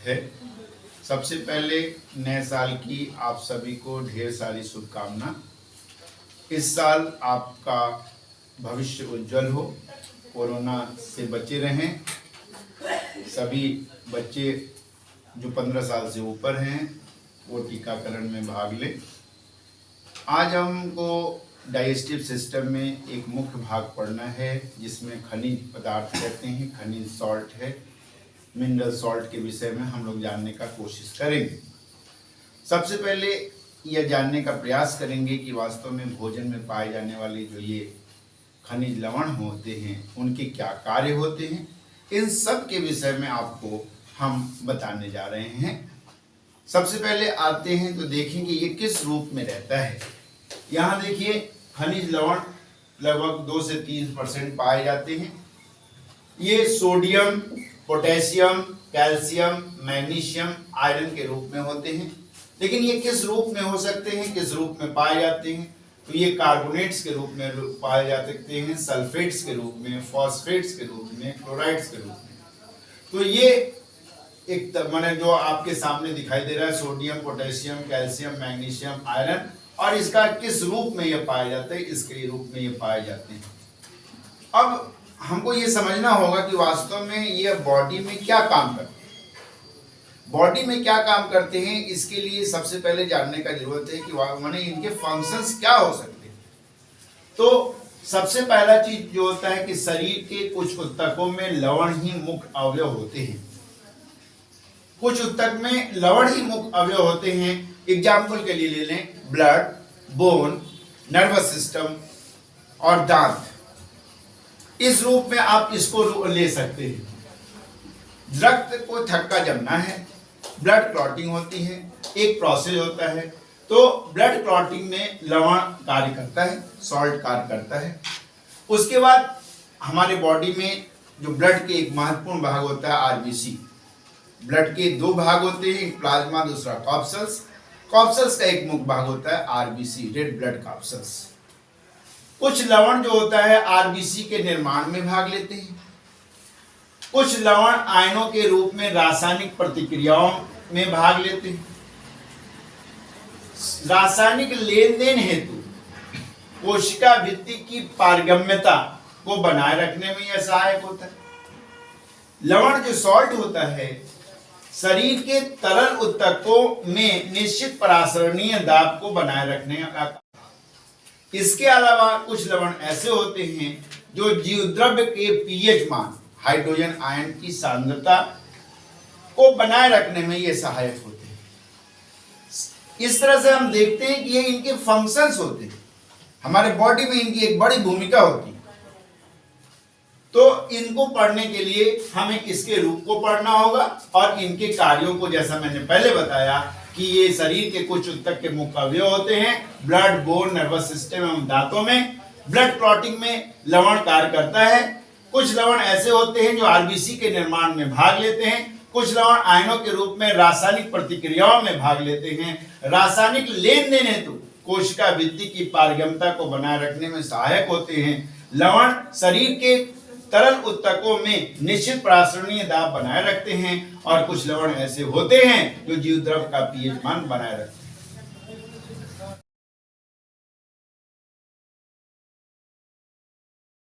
है। सबसे पहले नए साल की आप सभी को ढेर सारी शुभकामना। इस साल आपका भविष्य उज्जवल हो, कोरोना से बचे रहें। सभी बच्चे जो 15 साल से ऊपर हैं वो टीकाकरण में भाग लें। आज हमको डाइजेस्टिव सिस्टम में एक मुख्य भाग पढ़ना है जिसमें खनिज पदार्थ कहते हैं, खनिज सॉल्ट है, मिनरल सॉल्ट के विषय में हम लोग जानने का कोशिश करेंगे। सबसे पहले यह जानने का प्रयास करेंगे कि वास्तव में भोजन में पाए जाने वाले जो ये खनिज लवण होते हैं उनके क्या कार्य होते हैं, इन सब के विषय में आपको हम बताने जा रहे हैं। सबसे पहले आते हैं तो देखेंगे ये किस रूप में रहता है। यहाँ देखिए खनिज लवण लगभग 2 से 3% पाए जाते हैं। ये sodium, potassium, calcium, magnesium, iron के रूप में होते हैं। लेकिन ये किस रूप में हो सकते हैं, किस रूप में पाए जाते हैं? तो ये कार्बोनेट्स के रूप में पाए जा सकते हैं, सल्फेट्स के रूप में, फॉस्फेट्स के रूप में, क्लोराइड्स के रूप में। तो ये एक माने जो आपके सामने दिखाई दे रहा है sodium, potassium, calcium, magnesium, iron, और इसका किस रूप में ये पाए जाते हैं, इसके रूप में ये पाए जाते हैं। अब हमको ये समझना होगा कि वास्तव में ये बॉडी में क्या काम करते हैं। बॉडी में क्या काम करते हैं इसके लिए सबसे पहले जानने का जरूरत है कि माने इनके फंक्शंस क्या हो सकते हैं। तो सबसे पहला चीज जो होता है कि शरीर के कुछ ऊतकों में लवण ही मुख्य अवयव होते हैं। कुछ ऊतक में लवण ही मुख्य अवयव होते हैं। एग्जाम्पल के लिए ले लें ब्लड, बोन, नर्वस सिस्टम और दांत। इस रूप में आप इसको ले सकते हैं। रक्त को थक्का जमना है, ब्लड क्लॉटिंग होती है, एक प्रोसेस होता है। तो ब्लड क्लॉटिंग में लवण कार्य करता है, सॉल्ट कार्य करता है। उसके बाद हमारे बॉडी में जो ब्लड के एक महत्वपूर्ण भाग होता है आरबीसी। ब्लड के 2 भाग होते हैं, एक प्लाज्मा, दूसरा कॉर्पसल्स। कॉर्पसल्स का एक मुख्य भाग होता है आरबीसी, रेड ब्लड कॉर्पसल्स। कुछ लवण जो होता है आरबीसी के निर्माण में भाग लेते हैं। कुछ लवण आयनों के रूप में रासायनिक प्रतिक्रियाओं में भाग लेते हैं। रासायनिक लेन देन हेतु कोशिका भित्ति की पारगम्यता को बनाए रखने में यह सहायक होता है। लवण जो सॉल्ट होता है शरीर के तरल ऊतकों में निश्चित परासरणीय दाब को बनाए रखने का। इसके अलावा कुछ लवण ऐसे होते हैं जो जीवद्रव्य के पीएच मान, हाइड्रोजन आयन की सांद्रता को बनाए रखने में ये सहायक होते हैं। इस तरह से हम देखते हैं कि ये इनके फंक्शंस होते हैं। हमारे बॉडी में इनकी एक बड़ी भूमिका होती है। तो इनको पढ़ने के लिए हमें इसके रूप को पढ़ना होगा और इनके कार्यों को, जैसा मैंने पहले बताया कि ये शरीर के कुछ ऊतक के मुख्य अवयव होते हैं। ब्लड, बोन, नर्वस सिस्टम एवं दांतों में ब्लड क्लॉटिंग में लवण कार्य करता है। कुछ लवण ऐसे होते हैं जो आरबीसी के निर्माण में भाग लेते हैं। कुछ लवण आयनों के रूप में रासायनिक प्रतिक्रियाओं में भाग लेते हैं। रासायनिक लेन देन हेतु कोशिका भित्ति की पारगम्यता को बनाए रखने में सहायक होते हैं। लवण शरीर के तरल ऊतकों में निश्चित परासरणीय दाब बनाए रखते हैं और कुछ लवण ऐसे होते हैं जो जीवद्रव्य का पीएच मान बनाए रखते हैं।